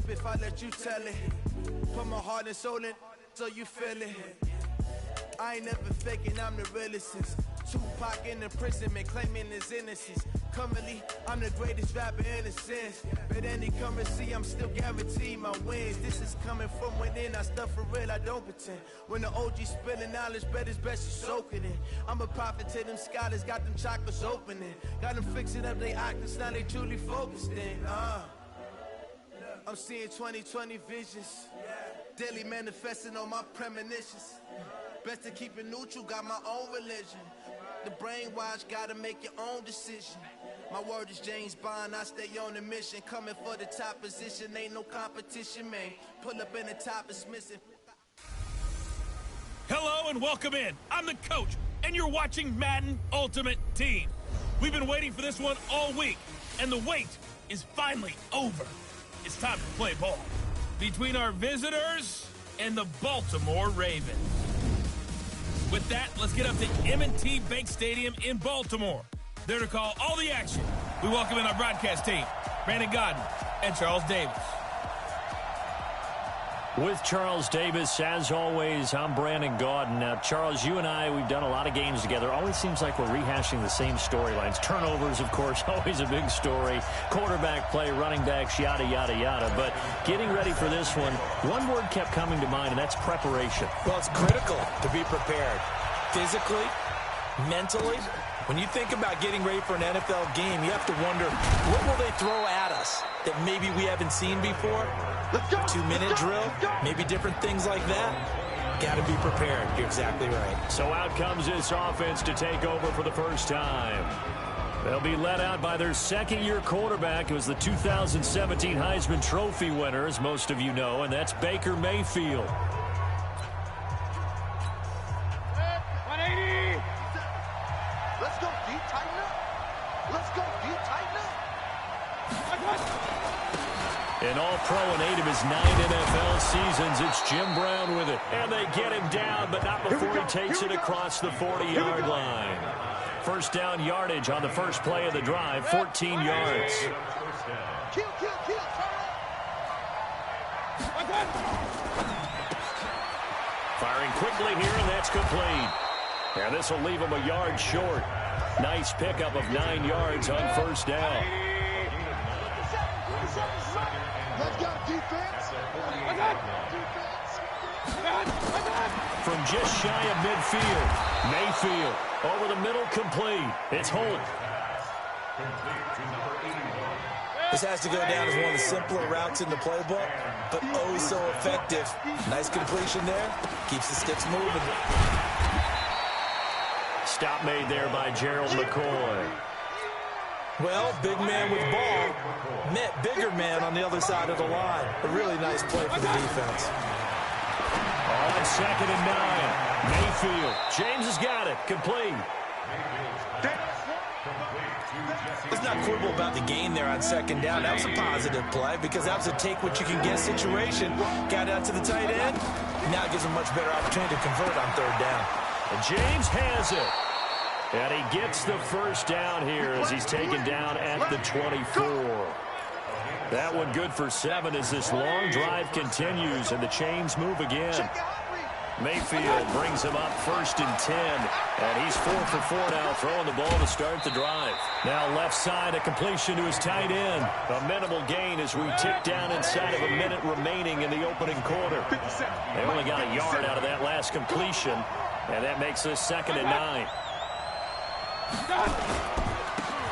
slip if I let you tell it. Put my heart and soul in so you feel it. I ain't never faking, I'm the realest since Tupac in the prison, man, claiming his innocence. Currently, I'm the greatest rapper in a sense. But any currency, I'm still guaranteed my wins. This is coming from within, I stuff for real, I don't pretend. When the OG spilling knowledge, bet it's best you soak it in. I'm a prophet to them scholars, got them chakras opening. Got them fixing up they octaves, now they truly focused in. I'm seeing 2020 visions. Daily manifesting on my premonitions. Best to keep it neutral, got my own religion. The brainwash, gotta make your own decision. My word is James Bond, I stay on the mission. Coming for the top position, ain't no competition, man. Pull up in the top, it's missing. Hello and welcome in. I'm the coach, and you're watching Madden Ultimate Team. We've been waiting for this one all week, and the wait is finally over. It's time to play ball between our visitors and the Baltimore Ravens. With that, let's get up to M&T Bank Stadium in Baltimore. There to call all the action, we welcome in our broadcast team, Brandon Godden and Charles Davis. With Charles Davis, as always, I'm Brandon Godden. Now, Charles, you and I, we've done a lot of games together. Always seems like we're rehashing the same storylines. Turnovers, of course, always a big story. Quarterback play, running backs, yada, yada, yada. But getting ready for this one word kept coming to mind, and that's preparation. Well, it's critical to be prepared. Physically, mentally. When you think about getting ready for an NFL game, you have to wonder, what will they throw at us that maybe we haven't seen before? 2-minute drill, maybe different things like that. Got to be prepared. You're exactly right. So out comes this offense to take over for the first time. They'll be led out by their second-year quarterback, who was the 2017 Heisman Trophy winner, as most of you know, and that's Baker Mayfield. 180. Let's go, deep, tighten up. Let's go, deep, tighten up. An all-pro in 8 of his 9 NFL seasons. It's Jim Brown with it. And they get him down, but not before he takes it across the 40-yard line. First down yardage on the first play of the drive, 14 yards. Kill. Firing quickly here, and that's complete. And this will leave him a yard short. Nice pickup of 9 yards on first down. Let's go, defense. From just shy of midfield, Mayfield over the middle, complete. It's Holt. This has to go down as one of the simpler routes in the playbook, but oh so effective. Nice completion there. Keeps the sticks moving. Stop made there by Gerald McCoy. Well, big man with ball met bigger man on the other side of the line. A really nice play for the defense. On 2nd and 9. Mayfield. James has got it. Complete. Let's not quibble about the gain there on 2nd down. That was a positive play because that was a take-what-you-can-get situation. Got out to the tight end. Now it gives him a much better opportunity to convert on 3rd down. And James has it. And he gets the first down here as he's taken down at the 24. That one good for 7 as this long drive continues and the chains move again. Mayfield brings him up 1st and 10. And he's 4 for 4 now, throwing the ball to start the drive. Now left side, a completion to his tight end. A minimal gain as we tick down inside of a minute remaining in the opening quarter. They only got a yard out of that last completion. And that makes this 2nd and 9.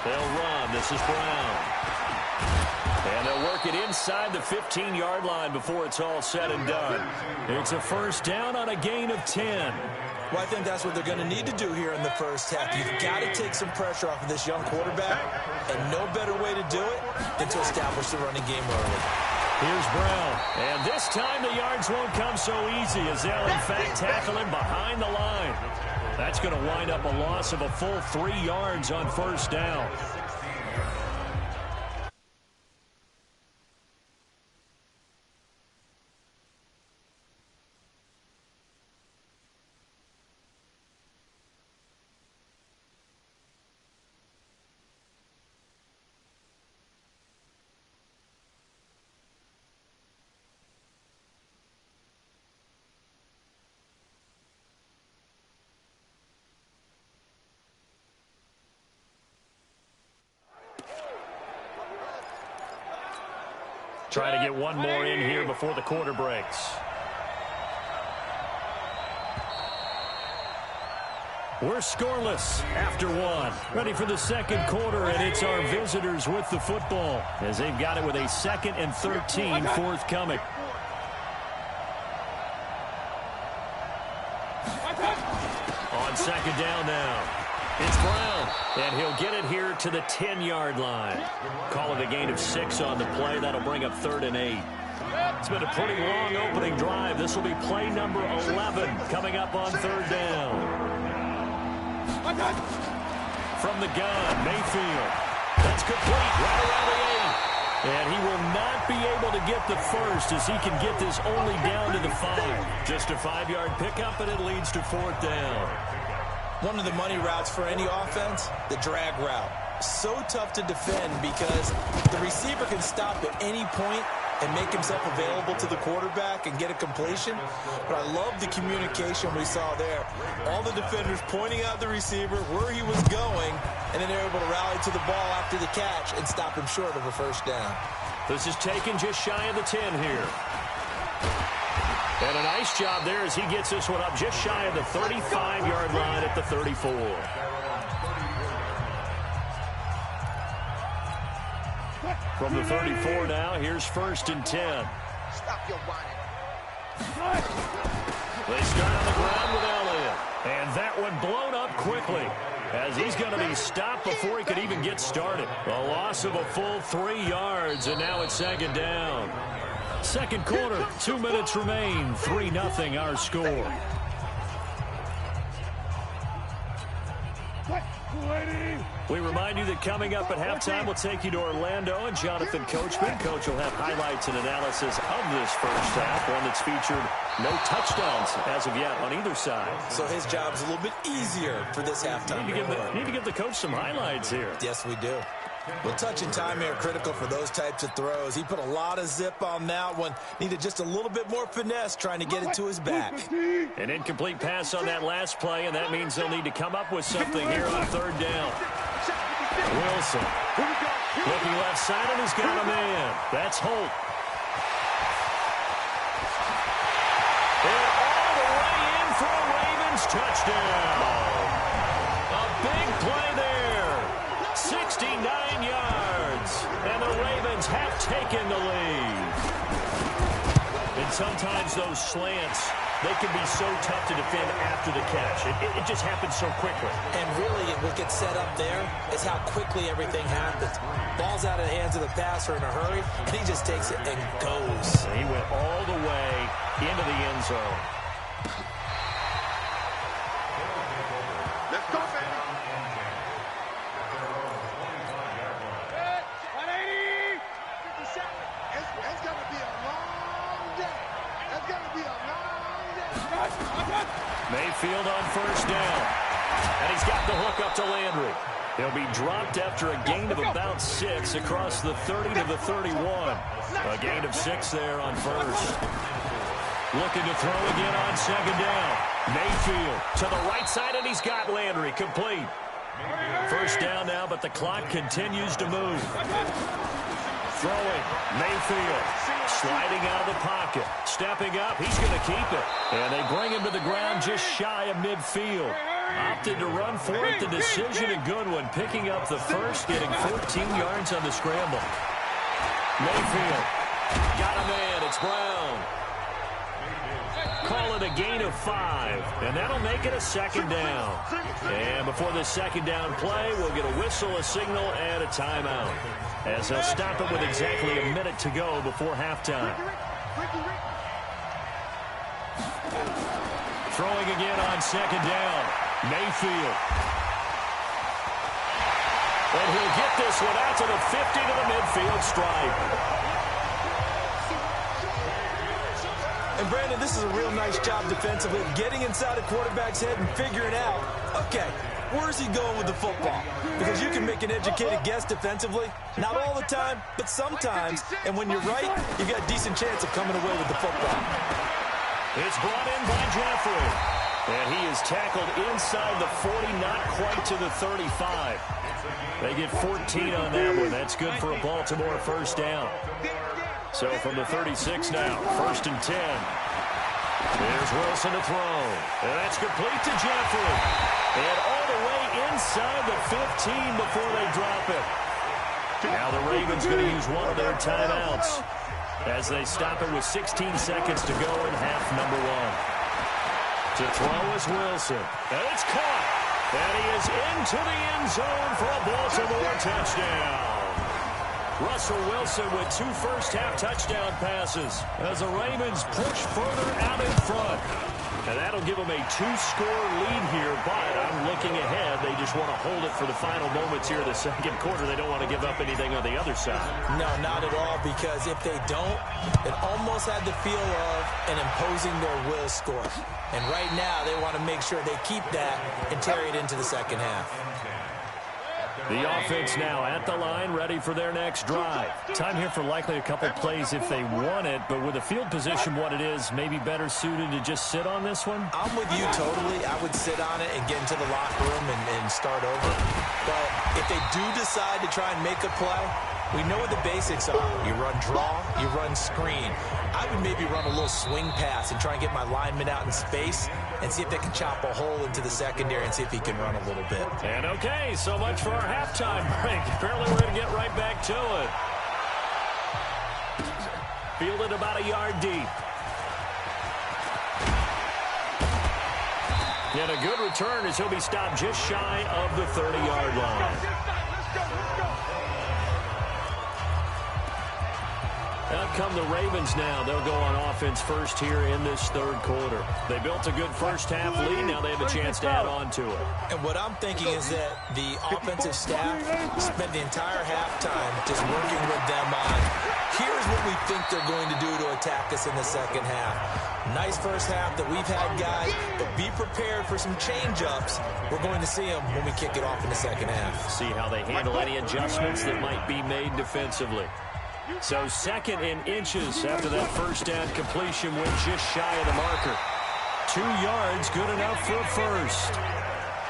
They'll run. This is Brown. And they'll work it inside the 15-yard line before it's all said and done. It's a first down on a gain of 10. Well, I think that's what they're going to need to do here in the first half. You've got to take some pressure off of this young quarterback, and no better way to do it than to establish the running game early. Here's Brown. And this time the yards won't come so easy as they'll, in fact, tackle him behind the line. That's going to wind up a loss of a full 3 yards on first down. Try to get one more in here before the quarter breaks. We're scoreless after one. Ready for the second quarter, and it's our visitors with the football as they've got it with a 2nd and 13 forthcoming. On second down now, it's Brown, and he'll get it here to the 10-yard line. Call it a gain of 6 on the play. That'll bring up 3rd and 8. It's been a pretty long opening drive. This will be play number 11 coming up on 3rd down. From the gun, Mayfield. That's complete right around the 8. And he will not be able to get the first as he can get this only down to the 5. Just a 5-yard pickup, and it leads to 4th down. One of the money routes for any offense, the drag route. So tough to defend because the receiver can stop at any point and make himself available to the quarterback and get a completion. But I love the communication we saw there. All the defenders pointing out the receiver, where he was going, and then they're able to rally to the ball after the catch and stop him short of a first down. This is taken just shy of the 10 here. And a nice job there as he gets this one up just shy of the 35-yard line at the 34. From the 34 now, here's 1st and 10. Stop your whining. They start on the ground with Elliott. And that one blown up quickly as he's going to be stopped before he could even get started. A loss of a full 3 yards, and now it's 2nd down. Second quarter, 2 minutes remain. 3-0 our score. We remind you that coming up at halftime, we'll take you to Orlando and Jonathan Coachman. Coach will have highlights and analysis of this first half, one that's featured no touchdowns as of yet on either side. So his job's a little bit easier for this halftime. Need to give the coach some highlights here. Yes, we do. Well, touch and time are critical for those types of throws. He put a lot of zip on that one. Needed just a little bit more finesse trying to get it to his back. An incomplete pass on that last play, and that means they'll need to come up with something here on 3rd down. Wilson looking left side, and he's got a man. That's Holt. And all the way in for a Ravens touchdown. A big play there. 69 yards. And the Ravens have taken the lead. And sometimes those slants, they can be so tough to defend after the catch. It just happens so quickly. And really, what gets set up there is how quickly everything happens. Ball's out of the hands of the passer in a hurry, and he just takes it and goes. And he went all the way into the end zone. Let's go, baby. It's going to be a long day. It's going to be a long day. Mayfield on 1st down. And he's got the hook up to Landry. He'll be dropped after a gain of about 6 across the 30 to the 31. A gain of 6 there on 1st. Looking to throw again on 2nd down. Mayfield to the right side, and he's got Landry complete. 1st down now, but the clock continues to move. Throwing, Mayfield, sliding out of the pocket, stepping up, he's going to keep it. And they bring him to the ground just shy of midfield. Opted to run for it, the decision a good one, picking up the first, getting 14 yards on the scramble. Mayfield, got a man, it's Brown. Call it a gain of 5, and that'll make it a 2nd down. And before the 2nd down play, we'll get a whistle, a signal, and a timeout, as they'll stop it with exactly a minute to go before halftime. Throwing again on 2nd down, Mayfield. And he'll get this one out to the 50 to the midfield stripe. And, Brandon, this is a real nice job defensively, getting inside a quarterback's head and figuring out, okay, where's he going with the football? Because you can make an educated guess defensively. Not all the time, but sometimes. And when you're right, you got a decent chance of coming away with the football. It's brought in by Jeffrey. And he is tackled inside the 40, not quite to the 35. They get 14 on that one. That's good for a Baltimore 1st down. So from the 36 now, 1st and 10. There's Wilson to throw. And that's complete to Jeffrey. And all the way inside the 15 before they drop it. Now the Ravens going to use one of their timeouts as they stop it with 16 seconds to go in half number 1. To throw is Wilson. And it's caught. And he is into the end zone for a Baltimore touchdown. Russell Wilson with 2 first-half touchdown passes as the Ravens push further out in front. And that'll give them a 2-score lead here, but I'm looking ahead. They just want to hold it for the final moments here of the second quarter. They don't want to give up anything on the other side. No, not at all, because if they don't, it almost had the feel of an imposing their will score. And right now, they want to make sure they keep that and carry it into the second half. The offense now at the line, ready for their next drive. Time here for likely a couple plays if they want it, but with the field position what it is, maybe better suited to just sit on this one? I'm with you totally. I would sit on it and get into the locker room and start over. But if they do decide to try and make a play, we know what the basics are. You run draw, you run screen. I would maybe run a little swing pass and try and get my lineman out in space and see if they can chop a hole into the secondary and see if he can run a little bit. And okay, so much for our halftime break. Apparently we're going to get right back to it. Fielded about a yard deep. And a good return as he'll be stopped just shy of the 30-yard line. Out come the Ravens now. They'll go on offense first here in this third quarter. They built a good first-half lead. Now they have a chance to add on to it. And what I'm thinking is that the offensive staff spent the entire halftime just working with them on, here's what we think they're going to do to attack us in the second half. Nice first half that we've had, guys, but be prepared for some change-ups. We're going to see them when we kick it off in the second half. See how they handle any adjustments that might be made defensively. So 2nd and inches after that first down completion went just shy of the marker. 2 yards, good enough for a first.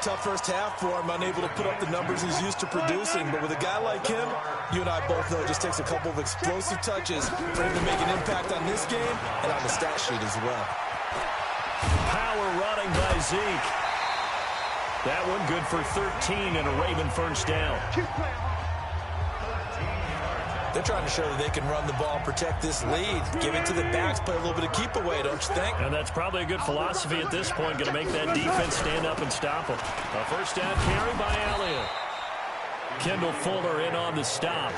Tough first half for him, unable to put up the numbers he's used to producing. But with a guy like him, you and I both know it just takes a couple of explosive touches for him to make an impact on this game and on the stat sheet as well. Power running by Zeke. That one good for 13 and a Raven first down. They're trying to show that they can run the ball and protect this lead. Give it to the backs, play a little bit of keep away, don't you think? And that's probably a good philosophy at this point, going to make that defense stand up and stop them. A first down carry by Elliott. Kendall Fuller in on the stop.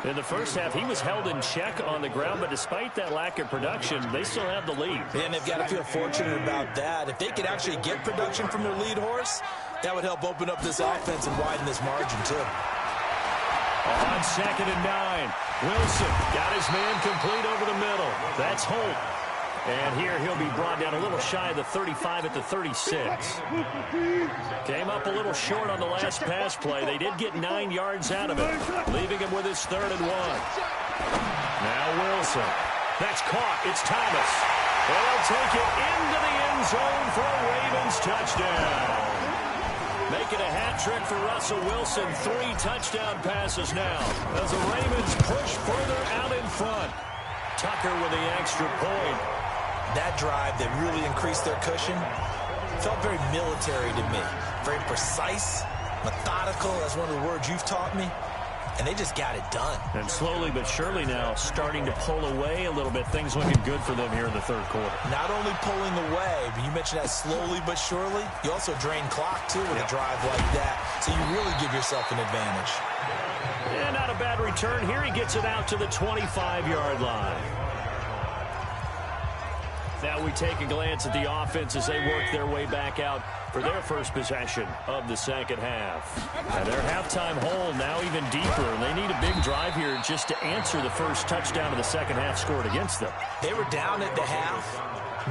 In the first half, he was held in check on the ground, but despite that lack of production, they still have the lead. And they've got to feel fortunate about that. If they could actually get production from their lead horse, that would help open up this offense and widen this margin, too. On 2nd and 9, Wilson got his man complete over the middle. That's Holt. And here he'll be brought down a little shy of the 35 at the 36. Came up a little short on the last pass play. They did get 9 yards out of it, leaving him with his 3rd and 1. Now Wilson. That's caught. It's Thomas. And he'll take it into the end zone for a Ravens touchdown. Making a hat trick for Russell Wilson. 3 touchdown passes now as the Ravens push further out in front. Tucker with the extra point. That drive that really increased their cushion felt very military to me. Very precise, methodical. That's one of the words you've taught me. And they just got it done. And slowly but surely now starting to pull away a little bit. Things looking good for them here in the third quarter. Not only pulling away, but you mentioned that slowly but surely. You also drain clock, too, with a drive like that. So you really give yourself an advantage. And not a bad return. Here he gets it out to the 25-yard line. Now we take a glance at the offense as they work their way back out for their first possession of the second half. And their halftime hole now even deeper, and they need a big drive here just to answer the first touchdown of the second half scored against them. They were down at the half.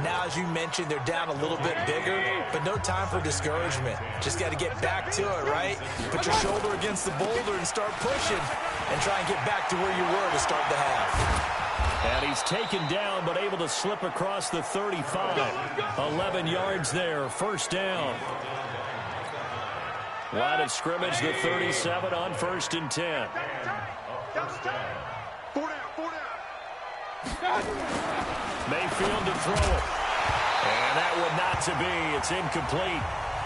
Now, as you mentioned, they're down a little bit bigger, but no time for discouragement. Just got to get back to it, right? Put your shoulder against the boulder and start pushing and try and get back to where you were to start the half. And he's taken down, but able to slip across the 35. 11 yards there, first down. Line of scrimmage, the 37 on 1st and 10. Mayfield to throw it. And that would not to be. It's incomplete.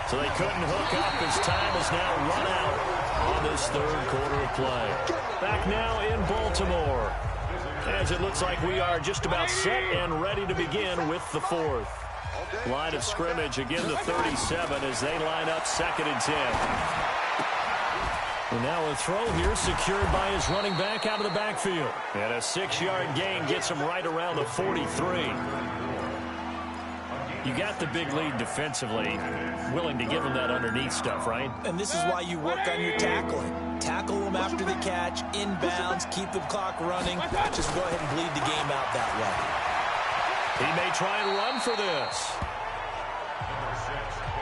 So they couldn't hook up as time is now run out on this third quarter of play. Back now in Baltimore, as it looks like we are just about set and ready to begin with the fourth. Line of scrimmage, again the 37 as they line up 2nd and 10. And now a throw here secured by his running back out of the backfield. And a 6-yard gain gets him right around the 43. You got the big lead defensively, willing to give them that underneath stuff, right? And this is why you work on your tackling. Tackle them after the catch, inbounds, keep the clock running. Just go ahead and bleed the game out that way. He may try and run for this.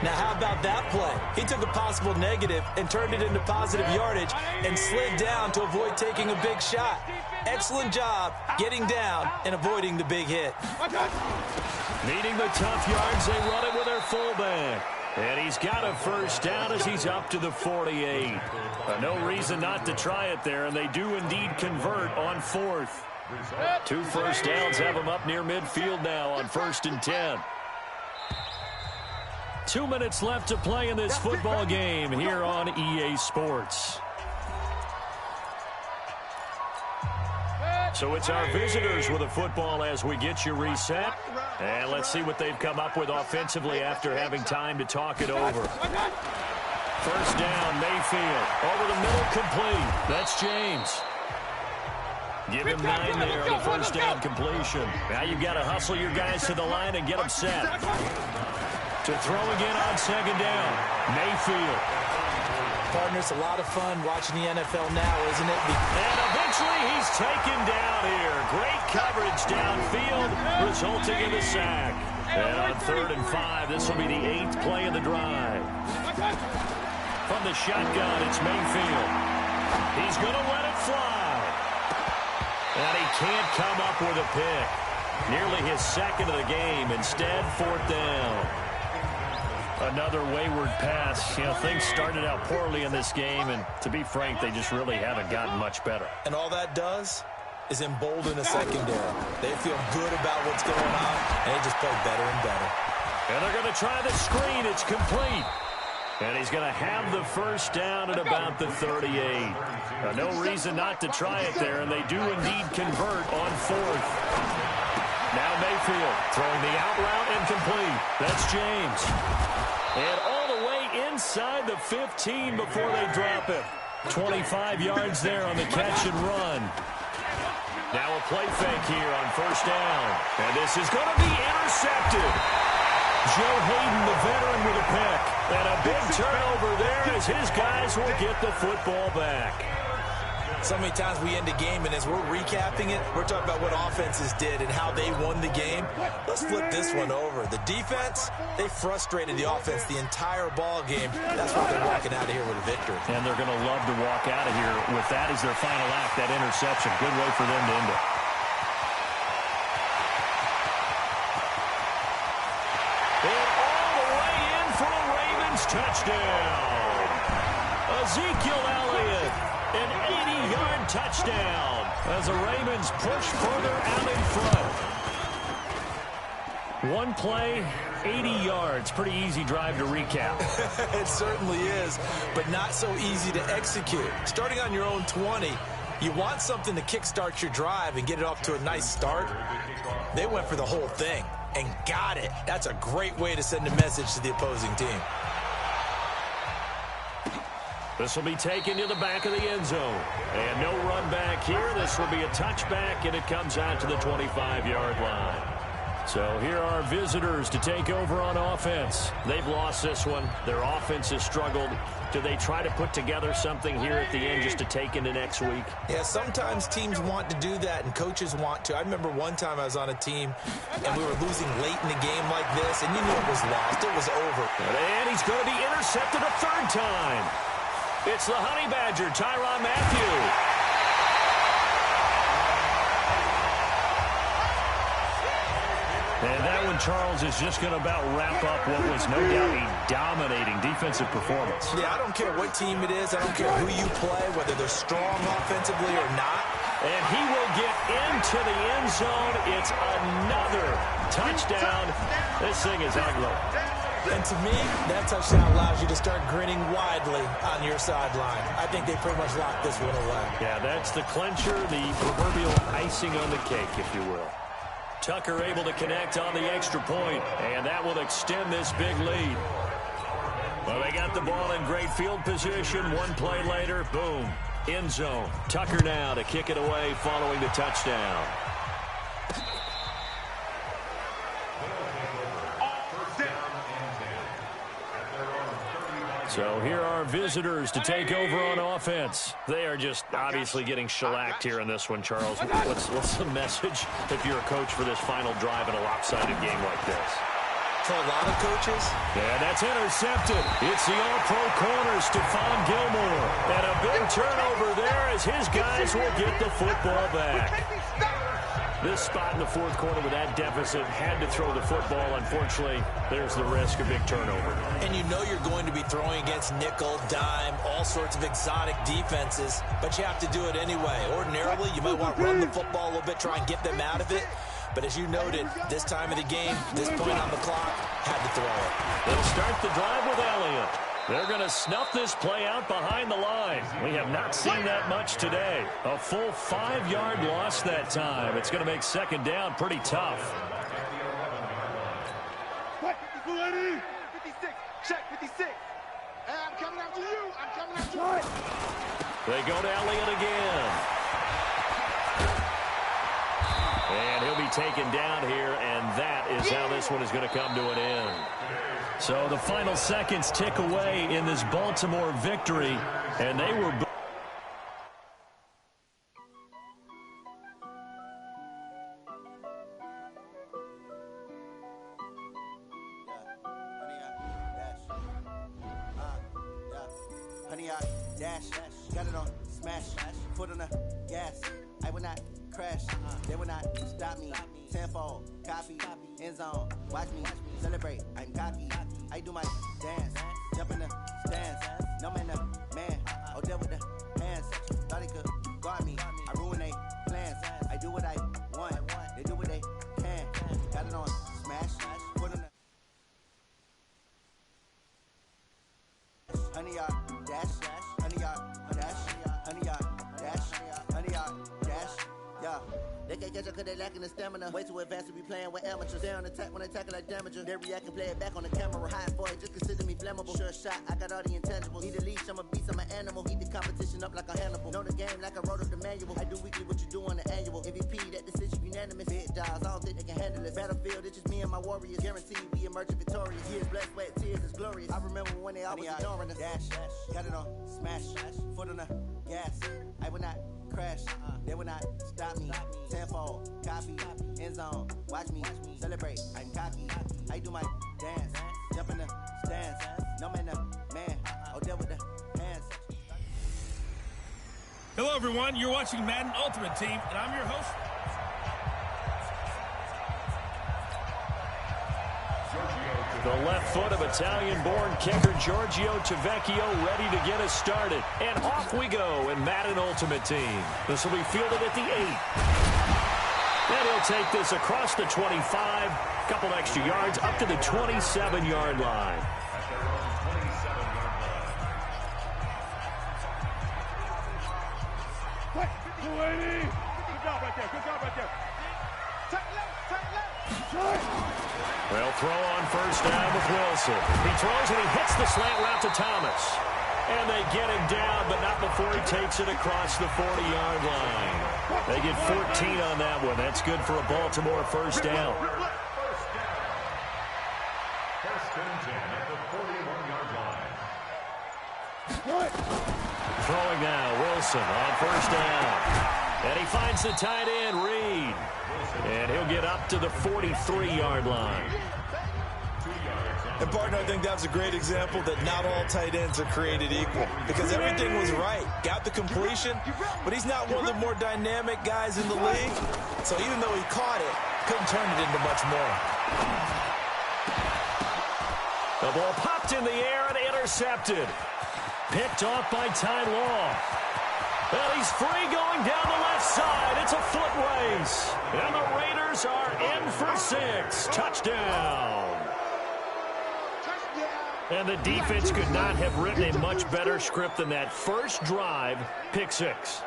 Now, how about that play? He took a possible negative and turned it into positive yardage and slid down to avoid taking a big shot. Excellent job getting down and avoiding the big hit. Needing the tough yards, they run it with their fullback. And he's got a first down as he's up to the 48. No reason not to try it there, and they do indeed convert on 4th. 2 first downs have them up near midfield now on 1st and 10. 2 minutes left to play in this football game here on EA Sports. So it's our visitors with a football as we get you reset. And let's see what they've come up with offensively after having time to talk it over. First down, Mayfield. Over the middle, complete. That's James. Give him 9 there on the first down completion. Now you've got to hustle your guys to the line and get them set. To throw again on 2nd down, Mayfield. Partner, it's a lot of fun watching the NFL now, isn't it? And eventually he's taken down here. Great coverage downfield, resulting in a sack. And on 3rd and 5, this will be the 8th play of the drive. From the shotgun, it's Mayfield. He's going to let it fly. And he can't come up with a pick. Nearly his 2nd of the game. Instead, 4th down. Another wayward pass. You know, things started out poorly in this game, and to be frank, they just really haven't gotten much better. And all that does is embolden a secondary. They feel good about what's going on, and they just play better and better. And they're going to try the screen. It's complete. And he's going to have the first down at about the 38. No reason not to try it there, and they do indeed convert on 4th. Now Mayfield throwing the out route and complete. That's James. And all the way inside the 15 before they drop it. 25 yards there on the catch and run. Now a play fake here on first down. And this is going to be intercepted. Joe Hayden, the veteran, with a pick. And a big turnover there as his guys will get the football back. So many times we end a game, and as we're recapping it, we're talking about what offenses did and how they won the game. Let's flip this one over. The defense, they frustrated the offense the entire ball game. That's why they're walking out of here with a victory. And they're going to love to walk out of here with that as their final act, that interception. Good way for them to end it. And all the way in for a Ravens touchdown. Ezekiel Elliott. An 80-yard touchdown as the Ravens push further out in front. One play, 80 yards. Pretty easy drive to recap. It certainly is, but not so easy to execute. Starting on your own 20, you want something to kickstart your drive and get it off to a nice start. They went for the whole thing and got it. That's a great way to send a message to the opposing team. This will be taken to the back of the end zone. And no run back here. This will be a touchback, and it comes out to the 25-yard line. So here are visitors to take over on offense. They've lost this one. Their offense has struggled. Do they try to put together something here at the end just to take into next week? Yeah, sometimes teams want to do that, and coaches want to. I remember one time I was on a team, and we were losing late in the game like this, and you knew it was lost. It was over. And he's going to be intercepted a 3rd time. It's the Honey Badger, Tyrann Mathieu. And that one, Charles, is just going to about wrap up what was no doubt a dominating defensive performance. Yeah, I don't care what team it is. I don't care who you play, whether they're strong offensively or not. And he will get into the end zone. It's another touchdown. This thing is ugly. And to me, that touchdown allows you to start grinning widely on your sideline. I think they pretty much locked this one away. Yeah, that's the clincher, the proverbial icing on the cake, if you will. Tucker able to connect on the extra point, and that will extend this big lead. Well, they got the ball in great field position. One play later, boom, end zone. Tucker now to kick it away following the touchdown. So here are visitors to take over on offense. They are just obviously getting shellacked here in this one, Charles. What's the message if you're a coach for this final drive in a lopsided game like this? For a lot of coaches. And that's intercepted. It's the all-pro corner, Stephon Gilmore. And a big turnover there as his guys will get the football back. This spot in the fourth quarter with that deficit had to throw the football. Unfortunately, there's the risk of big turnover. And you know you're going to be throwing against nickel, dime, all sorts of exotic defenses, but you have to do it anyway. Ordinarily, you might want to run the football a little bit, try and get them out of it. But as you noted, this time of the game, this point on the clock, had to throw it. They'll start the drive with Elliott. They're going to snuff this play out behind the line. We have not seen that much today. A full 5-yard loss that time. It's going to make second down pretty tough. 56, check 56. Hey, I'm coming after you. I'm coming after you. They go to Elliott again. And he'll be taken down here, and that is how this one is going to come to an end. So the final seconds tick away in this Baltimore victory, and they were... Honey, I dash, got it on, smash, foot on the gas. I will not crash, they will not stop me. Tenfold, copy, end zone, watch me celebrate. I'm cocky, I do my dance, jump in the stands. No man, the man, oh, there with the hands. Thought he could guard me, I ruin they plans. I do what I want, they do what they can. Got it on, smash, foot on the honey, I dash, honey, I dash, honey, I dash, honey, I dash, yeah. They can't catch up cause they lacking the stamina. Way too advanced to be playing with amateurs. They on attack when they tackle like damager. They react and play it back on the camera. High for it, just consider me flammable. Sure shot, I got all the intangibles. Need a leash, I'm a beast, I'm an animal. Heat the competition up like a Hannibal. Know the game like I wrote up the manual. I do weekly what you do on the annual. MVP, that decision unanimous. Big dogs, I don't think they can handle this. Battlefield, it's just me and my warriors. Guaranteed we emerge victorious. Years, blood, sweat, tears is glorious. I remember when they always ignoring us. Dash, got it on, smash, foot on the gas. I will not crash, they will not stop me. Tenfold, copy, end zone, watch me celebrate. I'm cocky, I do my dance, jump in the stands. No man, the man, oh, there with the hands. Hello, everyone. You're watching Madden Ultimate Team, and I'm your host. The left foot of Italian-born kicker Giorgio Tavecchio ready to get us started. And off we go in Madden Ultimate Team. This will be fielded at the 8. And he'll take this across the 25, a couple extra yards, up to the 27-yard line. Good job right there. Good job right there. Take left. They'll throw on first down with Wilson. He throws and he hits the slant route to Thomas. And they get him down, but not before he takes it across the 40-yard line. They get 14 on that one. That's good for a Baltimore first down. First and 10 at the 41-yard line. Throwing now, Wilson on first down. And he finds the tight end, Reed. And he'll get up to the 43-yard line. And, partner, I think that's a great example that not all tight ends are created equal because everything was right. Got the completion, but he's not one of the more dynamic guys in the league. So even though he caught it, couldn't turn it into much more. The ball popped in the air and intercepted. Picked off by Ty Law. And he's free going down the left side. It's a foot race. And the Raiders are in for 6. Touchdown. And the defense could not have written a much better script than that first drive, pick 6.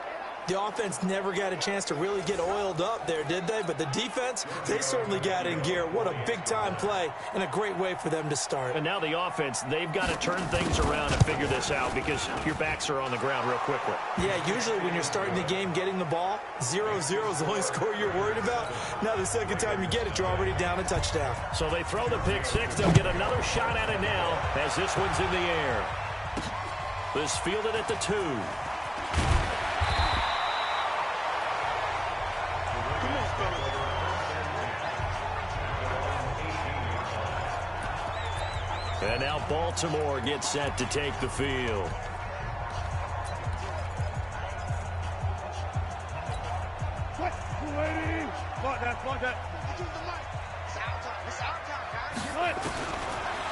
The offense never got a chance to really get oiled up there, did they? But the defense, they certainly got in gear. What a big-time play and a great way for them to start. And now the offense, they've got to turn things around and figure this out because your backs are on the ground real quickly. Yeah, usually when you're starting the game getting the ball, 0-0 is the only score you're worried about. Now the second time you get it, you're already down a touchdown. So they throw the pick 6. They'll get another shot at it now as this one's in the air. This fielded at the 2. And now Baltimore gets set to take the field.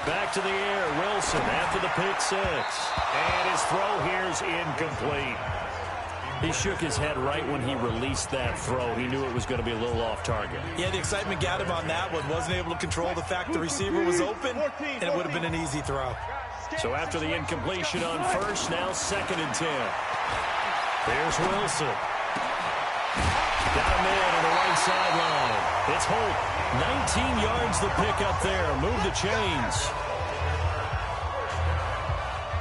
Back to the air, Wilson after the pick 6. And his throw here's incomplete. He shook his head right when he released that throw. He knew it was going to be a little off target. Yeah, the excitement got him on that one. Wasn't able to control the fact the receiver was open, and it would have been an easy throw. So after the incompletion on first, now 2nd and 10. Here's Wilson. Got him in on the right sideline. It's Holt. 19 yards the pick up there. Move the chains.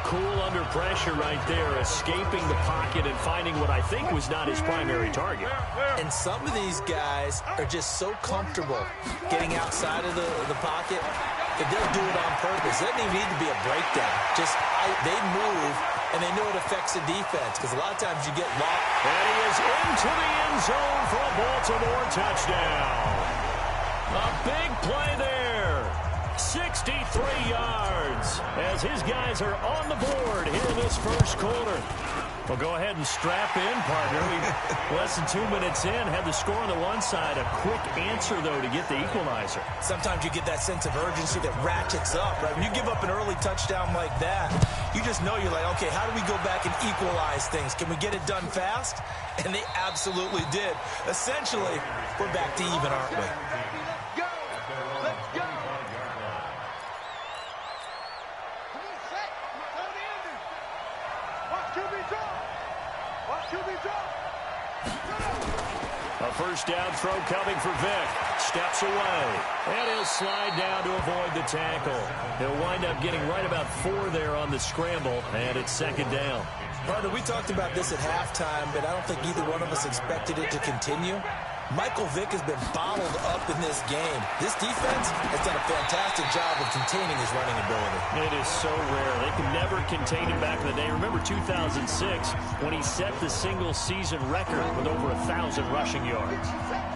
Cool under pressure right there, escaping the pocket and finding what I think was not his primary target. And some of these guys are just so comfortable getting outside of the pocket that they'll do it on purpose. It doesn't even need to be a breakdown. Just they move, and they know it affects the defense because a lot of times you get locked. And he is into the end zone for a Baltimore touchdown. A big play there. 63 yards as his guys are on the board here in this first quarter. Well, go ahead and strap in, partner. We less than 2 minutes in, had the score on the one side. A quick answer, though, to get the equalizer. Sometimes you get that sense of urgency that ratchets up, right? When you give up an early touchdown like that, you just know you're like, okay, how do we go back and equalize things? Can we get it done fast? And they absolutely did. Essentially, we're back to even, aren't we? A first down throw coming for Vick. Steps away. And he'll slide down to avoid the tackle. He'll wind up getting right about 4 there on the scramble, and it's 2nd down. Partner, we talked about this at halftime, but I don't think either one of us expected it to continue. Michael Vick has been bottled up in this game. This defense has done a fantastic job of containing his running ability. It is so rare. They could never contain him back in the day. Remember 2006 when he set the single-season record with over 1,000 rushing yards.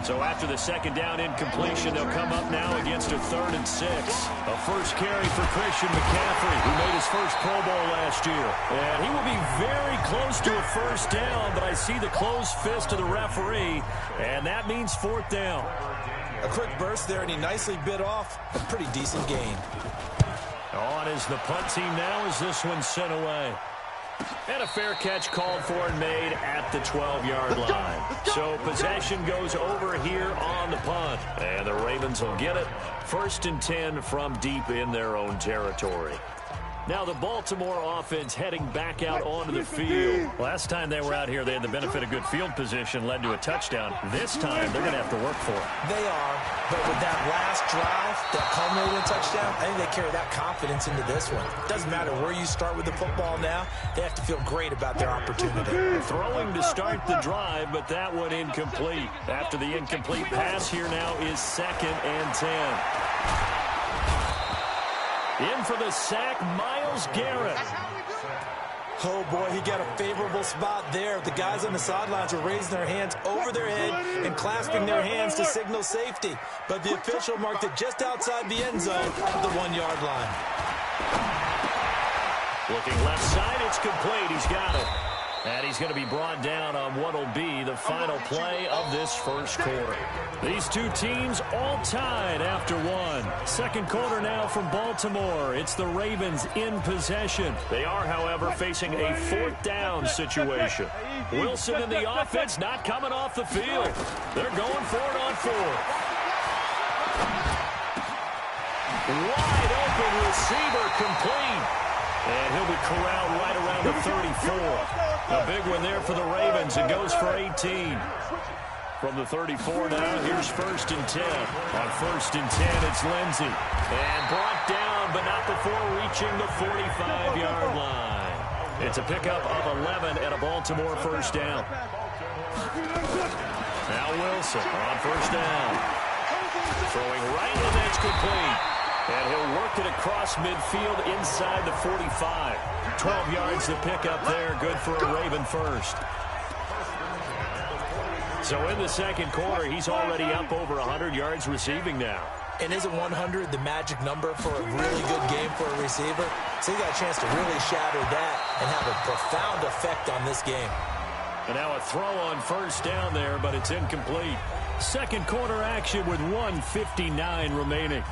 So after the 2nd down incompletion, they'll come up now against a 3rd and 6. A first carry for Christian McCaffrey, who made his first Pro Bowl last year. And he will be very close to a first down, but I see the closed fist of the referee, and that means 4th down. A quick burst there, and he nicely bit off a pretty decent gain. On is the punt team now as this one's sent away. And a fair catch called for and made at the 12-yard line. So possession goes over here on the punt. And the Ravens will get it. 1st and 10 from deep in their own territory. Now the Baltimore offense heading back out onto the field. Last time they were out here, they had the benefit of good field position, led to a touchdown. This time, they're going to have to work for it. They are, but with that last drive that culminated in a touchdown, I think they carry that confidence into this one. Doesn't matter where you start with the football now, they have to feel great about their opportunity. Throwing to start the drive, but that one incomplete. After the incomplete pass, here now is 2nd and 10. In for the sack, Myles Garrett. Oh, boy, he got a favorable spot there. The guys on the sidelines were raising their hands over their head and clasping their hands to signal safety. But the official marked it just outside the end zone at the 1-yard line. Looking left side, it's complete. He's got it. And he's going to be brought down on what will be the final play of this first quarter. These two teams all tied after one. Second quarter now from Baltimore. It's the Ravens in possession. They are, however, facing a fourth down situation. Wilson in the offense not coming off the field. They're going for it on fourth. Wide open receiver complete. And he'll be corralled right around the 34. A big one there for the Ravens. It goes for 18. From the 34 now, here's 1st and 10. On 1st and 10, it's Lindsey. And brought down, but not before reaching the 45-yard line. It's a pickup of 11 and a Baltimore first down. Now Wilson on first down. Throwing right, and that's complete. And he'll work it across midfield inside the 45. 12 yards to pick up there. Good for a Raven first. So in the second quarter, he's already up over 100 yards receiving now. And isn't 100 the magic number for a really good game for a receiver? So he got a chance to really shatter that and have a profound effect on this game. And now a throw on first down there, but it's incomplete. Second quarter action with 1:59 remaining.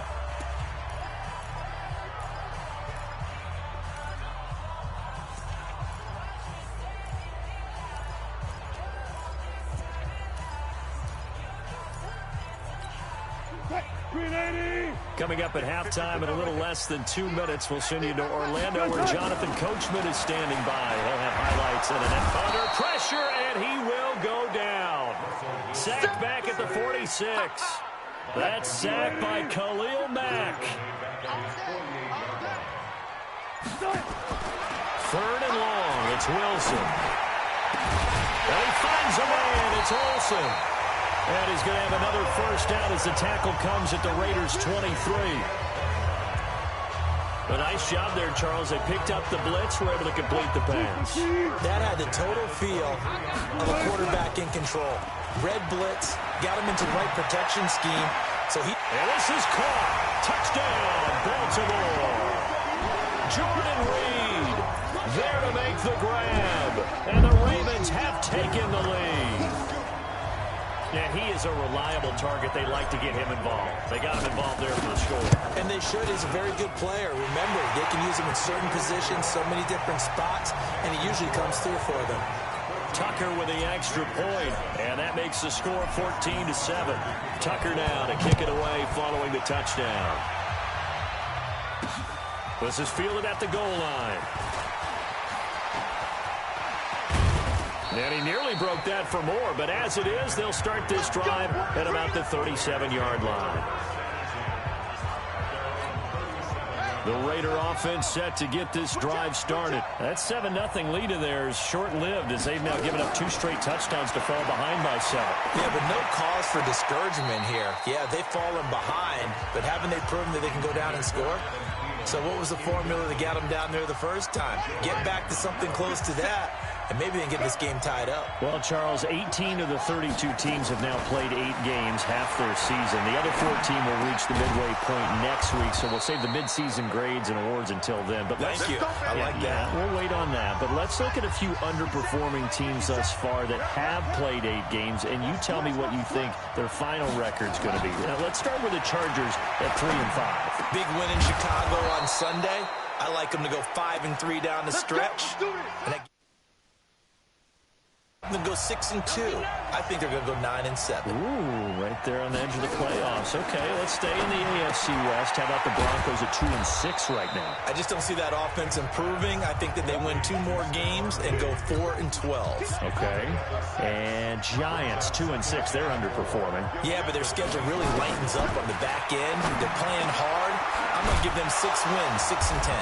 Coming up at halftime in a little less than 2 minutes, we'll send you to Orlando where Jonathan Coachman is standing by. He'll have highlights and an under pressure, and he will go down. Sacked back at the 46. That's sacked by Khalil Mack. 3rd and long. It's Wilson. And he finds a man. It's Olsen. And he's going to have another first down as the tackle comes at the Raiders' 23. A nice job there, Charles. They picked up the blitz, were able to complete the pass. That had the total feel of a quarterback in control. Red blitz, got him into the right protection scheme. And this is caught. Touchdown, Baltimore. Jordan Reed there to make the grab. And the Ravens have taken the lead. Yeah, he is a reliable target. They like to get him involved. They got him involved there for the score. And they should. He's a very good player. Remember, they can use him in certain positions, so many different spots, and he usually comes through for them. Tucker with the extra point, and that makes the score 14-7. Tucker now to kick it away following the touchdown. This is fielded at the goal line. And he nearly broke that for more, but as it is, they'll start this drive at about the 37-yard line. The Raider offense set to get this drive started. That 7-0 lead of theirs short-lived as they've now given up 2 straight touchdowns to fall behind by 7. Yeah, but no cause for discouragement here. Yeah, they've fallen behind, but haven't they proven that they can go down and score? So what was the formula that got them down there the first time? Get back to something close to that, and maybe they can get this game tied up. Well, Charles, 18 of the 32 teams have now played 8 games, half their season. The other 14 will reach the midway point next week, so we'll save the midseason grades and awards until then. But Thank you. I like that. We'll wait on that. But let's look at a few underperforming teams thus far that have played 8 games, and you tell me what you think their final record's going to be. Now, let's start with the Chargers at 3-5. Big win in Chicago on Sunday. I like them to go 5-3 down the stretch. And I'm going to go 6-2. I think they're going to go 9-7. Ooh, right there on the edge of the playoffs. Okay, let's stay in the AFC West. How about the Broncos at 2-6 right now? I just don't see that offense improving. I think that they win 2 more games and go 4-12. Okay. And Giants 2-6. They're underperforming. Yeah, but their schedule really lightens up on the back end. They're playing hard. I'm going to give them 6 wins, 6-10.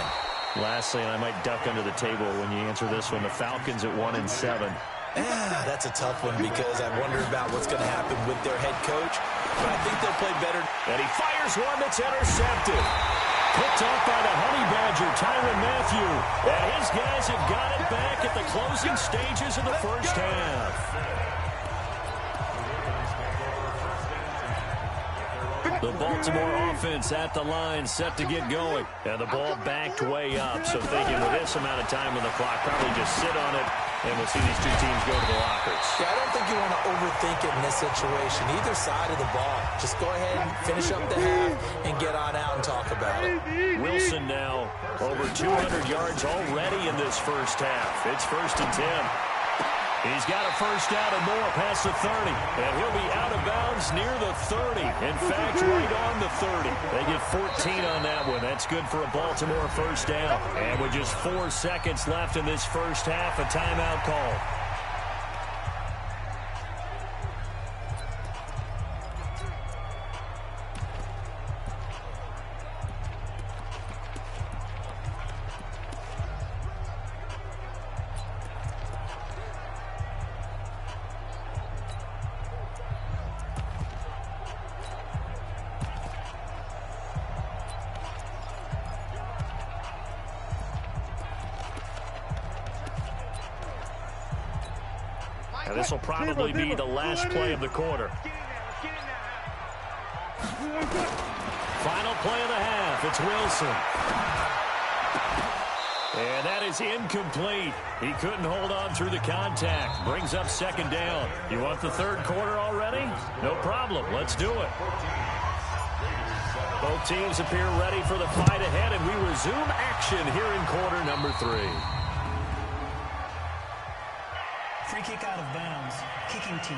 Lastly, and I might duck under the table when you answer this one, the Falcons at 1-7. Yeah, that's a tough one because I wonder about what's going to happen with their head coach. But I think they'll play better. And he fires one that's intercepted. Picked off by the Honey Badger, Tyrann Mathieu. And his guys have got it back at the closing stages of the first half. The Baltimore offense at the line, set to get going. And the ball backed way up. So thinking with this amount of time on the clock, probably just sit on it And we'll see these two teams go to the lockers. Yeah, I don't think you want to overthink it in this situation. Either side of the ball. Just go ahead and finish up the half and get on out and talk about it. Wilson now over 200 yards already in this first half. It's 1st and 10. He's got a first down and more past the 30. And he'll be out of bounds near the 30. In fact, right on the 30. They get 14 on that one. That's good for a Baltimore first down. And with just 4 seconds left in this first half, a timeout call. And this will probably be the last play of the quarter. Final play of the half. It's Wilson. And that is incomplete. He couldn't hold on through the contact. Brings up 2nd down. You want the 3rd quarter already? No problem. Let's do it. Both teams appear ready for the fight ahead, and we resume action here in quarter number 3. Free kick out of bounds. Kicking team.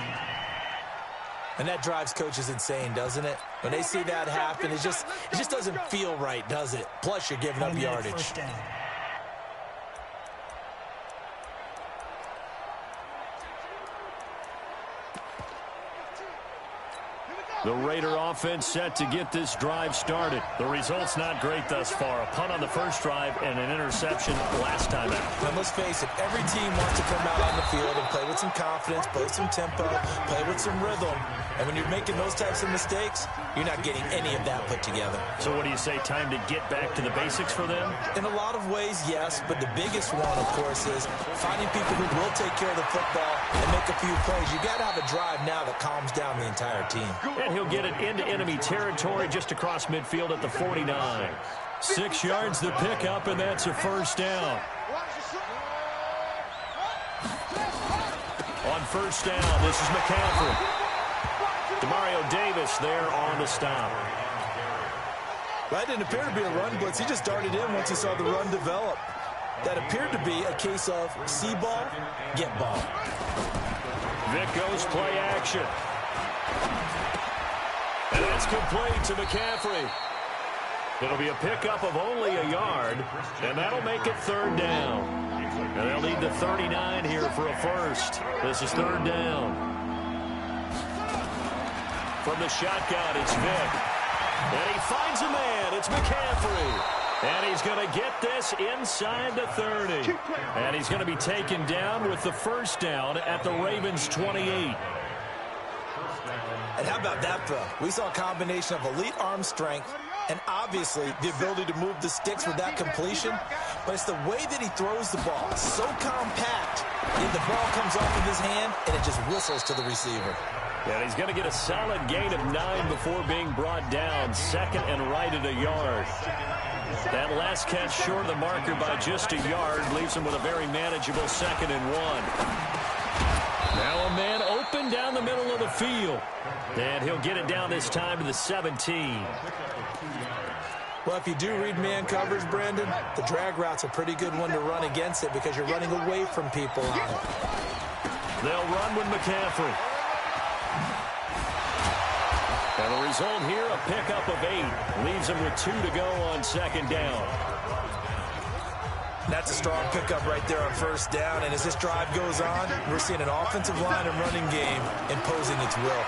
And that drives coaches insane, doesn't it? When they see that happen, it just doesn't feel right, does it? Plus, you're giving up yardage. First down. The Raider offense set to get this drive started. The result's not great thus far. A punt on the first drive and an interception last time out. Now, let's face it, every team wants to come out on the field and play with some confidence, play with some tempo, play with some rhythm. And when you're making those types of mistakes, you're not getting any of that put together. So what do you say, time to get back to the basics for them? In a lot of ways, yes, but the biggest one, of course, is finding people who will take care of the football and make a few plays. You got to have a drive now that calms down the entire team. And he'll get it into enemy territory just across midfield at the 49. 6 yards the pickup, and that's a first down. On first down, this is McCaffrey. Demario Davis there on the stop. That didn't appear to be a run blitz. He just darted in once he saw the run develop. That appeared to be a case of see ball, get ball. Vic goes play action. And that's complete to McCaffrey. It'll be a pickup of only a yard, and that'll make it 3rd down. And they'll need the 39 here for a first. This is 3rd down. From the shotgun, it's Vic. And he finds a man. It's McCaffrey. And he's going to get this inside the 30. And he's going to be taken down with the first down at the Ravens' 28. And how about that throw? We saw a combination of elite arm strength and obviously the ability to move the sticks with that completion. But it's the way that he throws the ball. It's so compact. Yet the ball comes off of his hand and it just whistles to the receiver. And he's going to get a solid gain of 9 before being brought down. 2nd and right at a yard. That last catch short of the marker by just a yard leaves him with a very manageable 2nd and 1. Now a man open down the middle of the field. And he'll get it down this time to the 17. Well, if you do read man coverage, Brandon, the drag route's a pretty good one to run against it because you're running away from people on it. They'll run with McCaffrey. And the result here, a pickup of 8. Leaves him with 2 to go on 2nd down. That's a strong pickup right there on first down. And as this drive goes on, we're seeing an offensive line and running game imposing its will.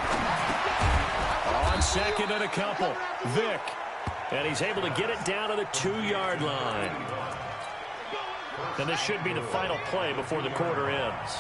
On 2nd and a couple, Vic. And he's able to get it down to the 2-yard line. And this should be the final play before the quarter ends.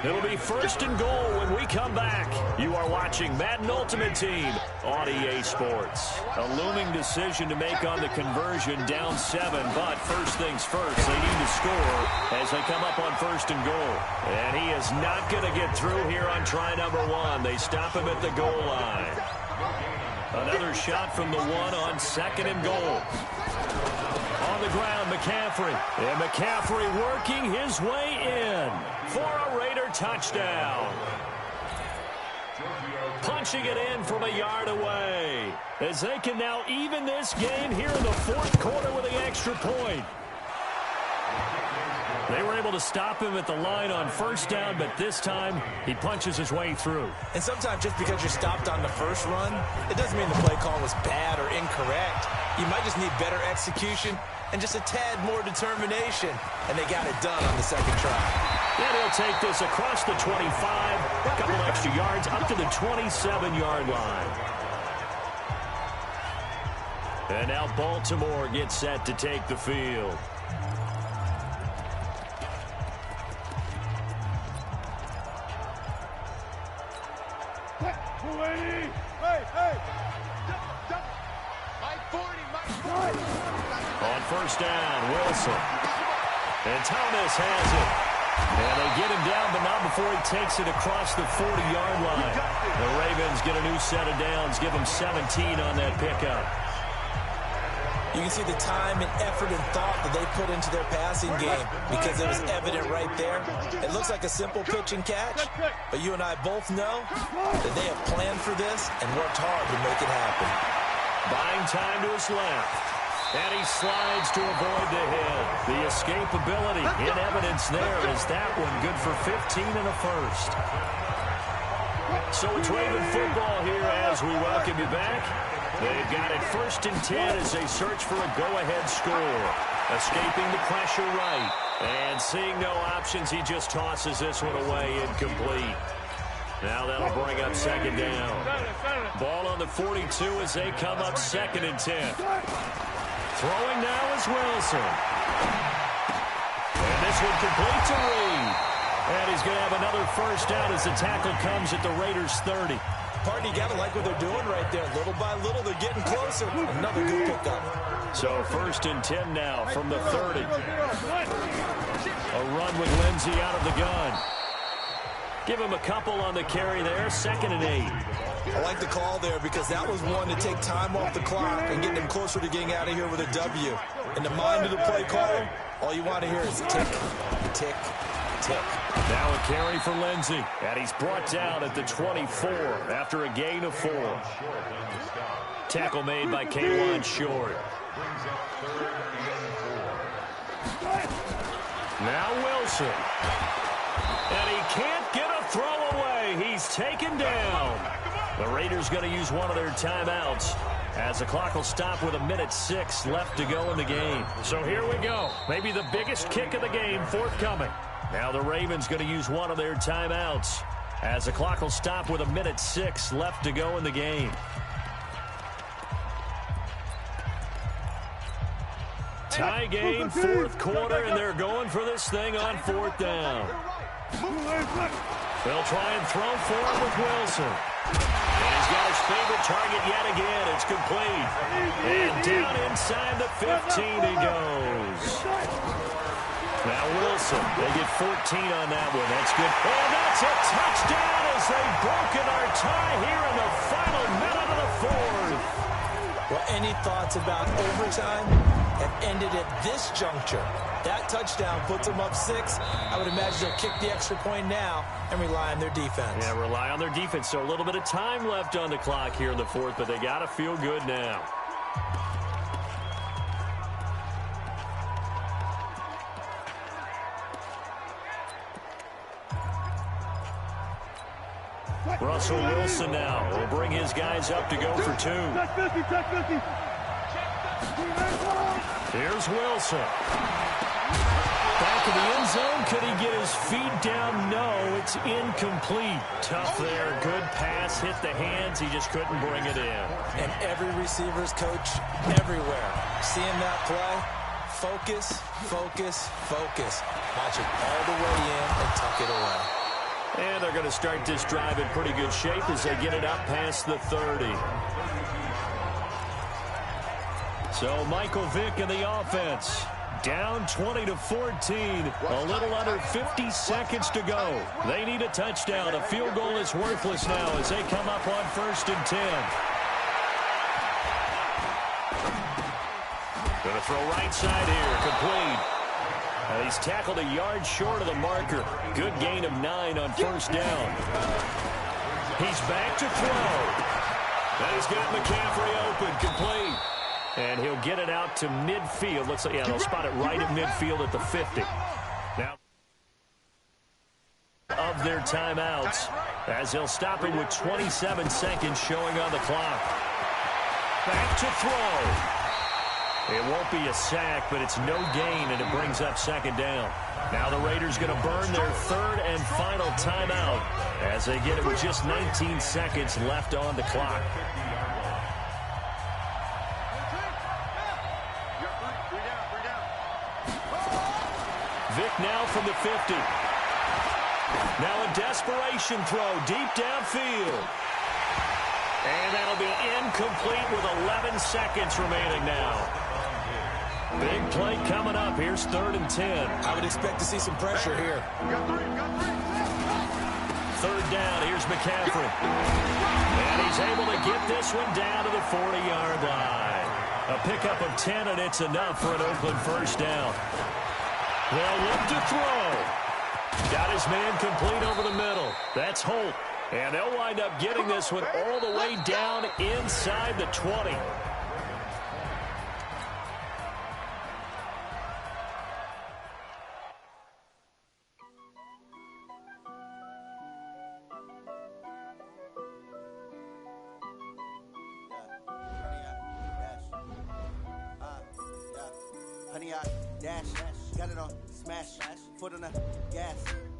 It'll be 1st and goal when we come back. You are watching Madden Ultimate Team on EA Sports. A looming decision to make on the conversion, down 7. But first things first, they need to score as they come up on 1st and goal. And he is not going to get through here on try number 1. They stop him at the goal line. Another shot from the 1 on 2nd and goal. On the the ground, McCaffrey. And McCaffrey working his way in for a Raider touchdown. Punching it in from a yard away, as they can now even this game here in the fourth quarter with an extra point. They were able to stop him at the line on first down, but this time he punches his way through. And sometimes just because you're stopped on the first run, it doesn't mean the play call was bad or incorrect. You might just need better execution and just a tad more determination, and they got it done on the second try. And he'll take this across the 25, a couple extra yards up to the 27-yard line. And now Baltimore gets set to take the field. On first down, Wilson. And Thomas has it. And they get him down, but not before he takes it across the 40-yard line. The Ravens get a new set of downs, give them 17 on that pickup. You can see the time and effort and thought that they put into their passing game because it was evident right there. It looks like a simple pitch and catch, but you and I both know that they have planned for this and worked hard to make it happen. Buying time to his left. And he slides to avoid the hit. The escapability in evidence there is that one good for 15 and a first. So it's Raven football here as we welcome you back. They've got it 1st and 10 as they search for a go-ahead score. Escaping the pressure right. And seeing no options, he just tosses this one away incomplete. Now that'll bring up second down. Ball on the 42 as they come up 2nd and 10. Throwing now is Wilson. And this one complete to Reed. And he's going to have another first down as the tackle comes at the Raiders' 30. Partner, you got to like what they're doing right there. Little by little, they're getting closer. Another good pickup. So 1st and 10 now from the 30. A run with Lindsey out of the gun. Give him a couple on the carry there. 2nd and 8. I like the call there because that was one to take time off the clock and get them closer to getting out of here with a W. In the mind of the play call, all you want to hear is tick, tick, tick. Now a carry for Lindsey, and he's brought down at the 24 after a gain of 4. Tackle made by K'Wan Short. Now Wilson. And he can't get a throw away. He's taken down. The Raiders going to use one of their timeouts as the clock will stop with 1:06 left to go in the game. So here we go. Maybe the biggest kick of the game forthcoming. Now the Ravens going to use one of their timeouts as the clock will stop with 1:06 left to go in the game. Tie game, 4th quarter, and they're going for this thing on 4th down. They'll try and throw forward with Wilson. And he's got his favorite target yet again. It's complete. And down inside the 15 he goes. Now Wilson, they get 14 on that one. That's good. And that's a touchdown as they've broken our tie here in the final minute of the 4th. Well, any thoughts about overtime have ended at this juncture. That touchdown puts them up 6. I would imagine they'll kick the extra point now and rely on their defense. Yeah, rely on their defense. So a little bit of time left on the clock here in the 4th, but they got to feel good now. Russell Wilson now will bring his guys up to go for 2. Here's Wilson. Back in the end zone. Could he get his feet down? No, it's incomplete. Tough there. Good pass. Hit the hands. He just couldn't bring it in. And every receiver's coach everywhere. Seeing that play, focus, focus, focus. Watch it all the way in and tuck it away. And they're going to start this drive in pretty good shape as they get it up past the 30. So Michael Vick in the offense. Down 20-14. A little under 50 seconds to go. They need a touchdown. A field goal is worthless now as they come up on 1st and 10. Gonna throw right side here, complete. He's tackled a yard short of the marker. Good gain of 9 on first down. He's back to throw. And he's got McCaffrey open, complete. And he'll get it out to midfield. Looks like, yeah, they'll spot it right at midfield at the 50. Now, of their timeouts, as they'll stop it with 27 seconds showing on the clock. Back to throw. It won't be a sack, but it's no gain, and it brings up second down. Now the Raiders going to burn their third and final timeout as they get it with just 19 seconds left on the clock. Vic now from the 50. Now a desperation throw deep downfield. And that'll be incomplete with 11 seconds remaining now. Big play coming up. Here's 3rd and 10. I would expect to see some pressure here. 3rd down. Here's McCaffrey. And he's able to get this one down to the 40-yard line. A pickup of 10, and it's enough for an Oakland first down. They'll look to throw. Got his man complete over the middle. That's Holt. And they'll wind up getting this one all the way down inside the 20. Dash, got it on, smash, foot on the gas.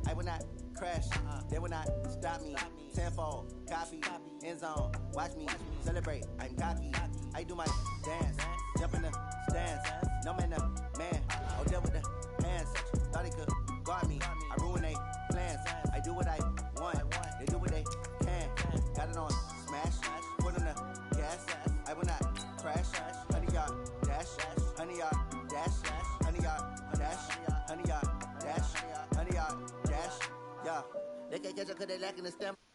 I will not crash, they will not stop me. Tenfold, copy, end zone, watch me celebrate. I'm cocky, I do my dance, jump in the stands. No man, the man, oh deal with the hands. Thought he could guard me, I ruin they plans. I do what I want, they do what they can. Got it on, smash, foot on the gas. I will not crash, 100-yard dash, 100-yard dash, 100-yard dash, 100-yard dash, 100-yard dash, yeah. They can't catch up 'cause they lacking the stem.